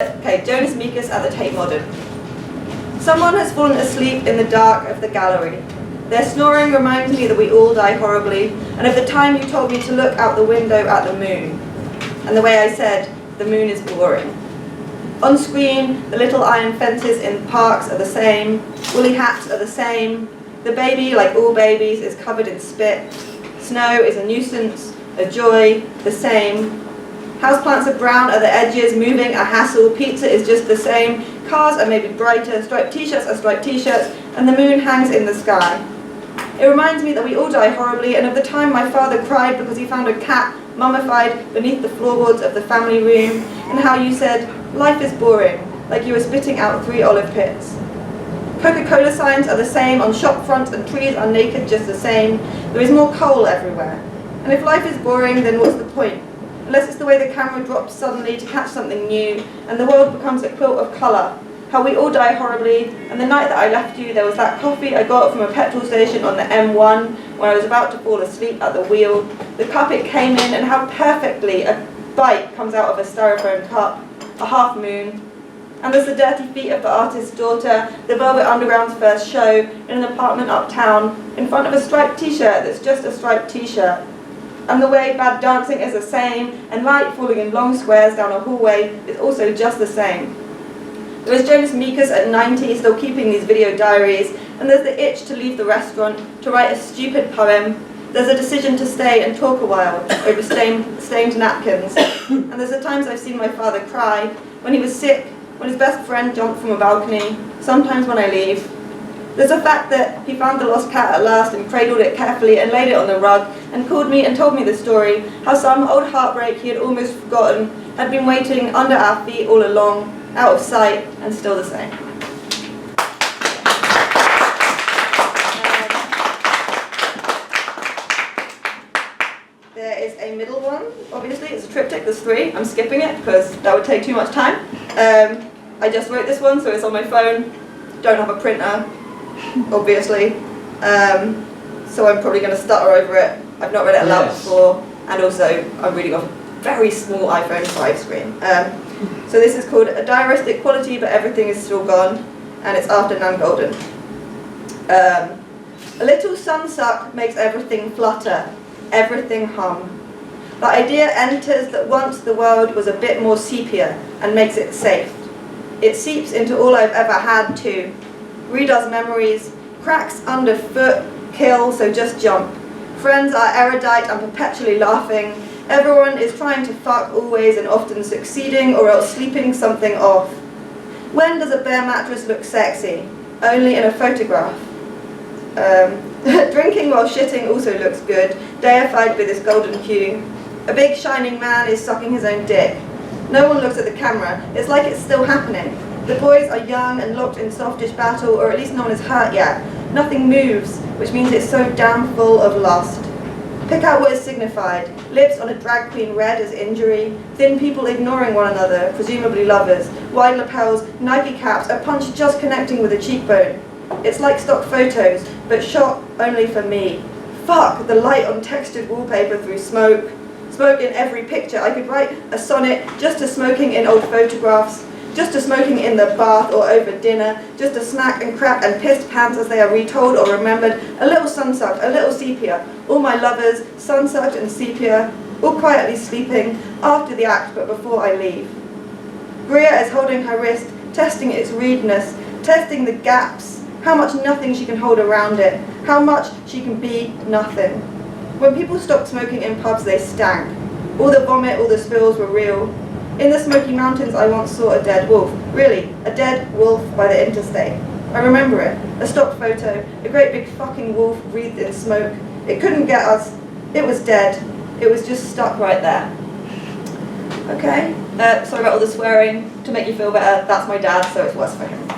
Okay, Jonas Mekas at the Tate Modern. Someone has fallen asleep in the dark of the gallery. Their snoring reminds me that we all die horribly, and of the time you told me to look out the window at the moon. And the way I said, the moon is boring. On screen, the little iron fences in parks are the same, woolly hats are the same, the baby, like all babies, is covered in spit, snow is a nuisance, a joy, the same. Houseplants are brown at the edges, moving a hassle, pizza is just the same, cars are maybe brighter, striped t-shirts are striped t-shirts, and the moon hangs in the sky. It reminds me that we all die horribly, and of the time my father cried because he found a cat mummified beneath the floorboards of the family room, and how you said, life is boring, like you were spitting out 3 olive pits. Coca-Cola signs are the same on shop fronts, and trees are naked just the same. There is more coal everywhere. And if life is boring, then what's the point? Unless it's the way the camera drops suddenly to catch something new, and the world becomes a quilt of colour. How we all die horribly, and the night that I left you, there was that coffee I got from a petrol station on the M1, when I was about to fall asleep at the wheel. The cup it came in, and how perfectly a bite comes out of a styrofoam cup, a half moon. And there's the dirty feet of the artist's daughter, the Velvet Underground's first show, in an apartment uptown, in front of a striped t-shirt that's just a striped t-shirt. And the way bad dancing is the same, and light falling in long squares down a hallway is also just the same. There is Jonas Mekas at 90 still keeping these video diaries, and there's the itch to leave the restaurant, to write a stupid poem. There's a decision to stay and talk a while over stained napkins. And there's the times I've seen my father cry, when he was sick, when his best friend jumped from a balcony, sometimes when I leave. There's the fact that he found the lost cat at last and cradled it carefully and laid it on the rug and called me and told me the story, how some old heartbreak he had almost forgotten had been waiting under our feet all along, out of sight and still the same. There is a middle one, obviously, it's a triptych, there's 3. I'm skipping it because that would take too much time. I just wrote this one, so it's on my phone. Don't have a printer, obviously. So I'm probably going to stutter over it. I've not read it aloud before, and also I'm reading off a very small iPhone 5 screen. So this is called A Diaristic Quality, but Everything is Still Gone, and it's after Nan Golden. A little sun suck makes everything flutter, everything hum. The idea enters that once the world was a bit more sepia and makes it safe. It seeps into all I've ever had to. Redoes memories, cracks underfoot, kill, so just jump. Friends are erudite and perpetually laughing. Everyone is trying to fuck always and often succeeding or else sleeping something off. When does a bare mattress look sexy? Only in a photograph. Drinking while shitting also looks good, deified with this golden hue. A big shining man is sucking his own dick. No one looks at the camera, it's like it's still happening. The boys are young and locked in softish battle, or at least no one is hurt yet. Nothing moves, which means it's so damn full of lust. Pick out what is signified. Lips on a drag queen red as injury, thin people ignoring one another, presumably lovers, wide lapels, Nike caps, a punch just connecting with a cheekbone. It's like stock photos, but shot only for me. Fuck, the light on textured wallpaper through smoke. Smoke in every picture. I could write a sonnet just to smoking in old photographs, just to smoking in the bath or over dinner, just to smack and crack and pissed pants as they are retold or remembered, a little sun-sucked, a little sepia, all my lovers, sun-sucked and sepia, all quietly sleeping, after the act but before I leave. Bria is holding her wrist, testing its reedness, testing the gaps, how much nothing she can hold around it, how much she can be nothing. When people stopped smoking in pubs, they stank. All the vomit, all the spills were real. In the Smoky Mountains, I once saw a dead wolf. Really, a dead wolf by the interstate. I remember it. A stock photo. A great big fucking wolf wreathed in smoke. It couldn't get us. It was dead. It was just stuck right there. Okay. Sorry about all the swearing. To make you feel better, that's my dad, so it's worse for him.